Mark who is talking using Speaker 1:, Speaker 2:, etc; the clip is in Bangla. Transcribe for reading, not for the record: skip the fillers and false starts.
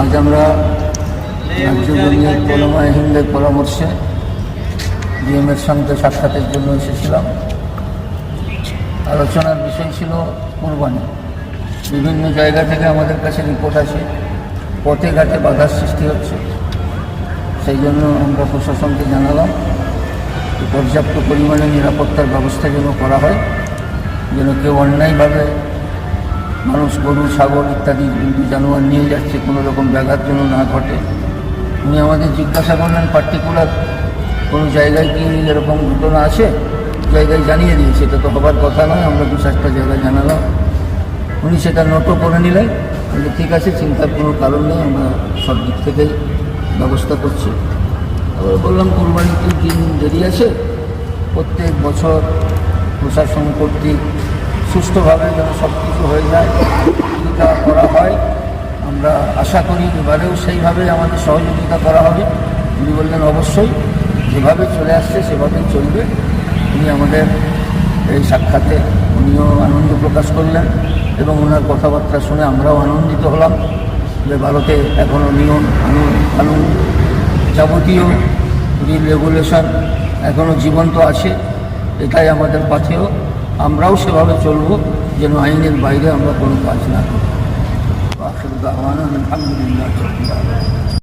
Speaker 1: আজ আমরা রাজ্য জমিয়ত উলামায়ে হিন্দের পরামর্শে ডিএমের সঙ্গে সাক্ষাতের জন্য এসেছিলাম। আলোচনার বিষয় ছিল কুরবানি। বিভিন্ন জায়গা থেকে আমাদের কাছে রিপোর্ট আসে পথে ঘাটে বাধার সৃষ্টি হচ্ছে। সেই জন্য আমরা প্রশাসনকে জানালাম পর্যাপ্ত পরিমাণে নিরাপত্তার ব্যবস্থা যেন করা হয়, যেন কেউ অন্যায়ভাবে মানুষ, গরু, ছাগল ইত্যাদি জানোয়ার নিয়ে যাচ্ছে, কোনো রকম ব্যাঘাত যেন না ঘটে। উনি আমাদের জিজ্ঞাসা করলেন পার্টিকুলার কোনো জায়গায় কি এরকম ঘটনা আছে, জায়গায় জানিয়ে দিয়েছে। এটা তো হবার কথা নয়। আমরা 2-4টা জায়গায় জানালাম, উনি সেটা নোটও করে নিলেন। কিন্তু ঠিক আছে, চিন্তার কোনো কারণ নেই, আমরা সব দিক থেকেই ব্যবস্থা করছি। তারপরে বললাম কুরবানিতে দিন দেরি আছে, প্রত্যেক বছর প্রশাসন কর্তৃক সুষ্ঠুভাবে যেন সব কিছু হয়ে যায়, এটা করা হয়। আমরা আশা করি এবারেও সেইভাবে আমাদের সহযোগিতা করা হবে। উনি বললেন অবশ্যই, যেভাবে চলে আসছে সেভাবেই চলবে। উনি আমাদের এই সাক্ষাতে উনিও আনন্দ প্রকাশ করলেন এবং ওনার কথাবার্তা শুনে আমরাও আনন্দিত হলাম যে ভারতে এখনও নিয়ম কানুন যাবতীয় রেগুলেশন এখনও জীবন্ত আছে। এটাই আমাদের পাথেয়। আমরাও সেভাবে চলব যেন আইনের বাইরে আমরা কোনো কাজ না করি। আলহামদুলিল্লাহ।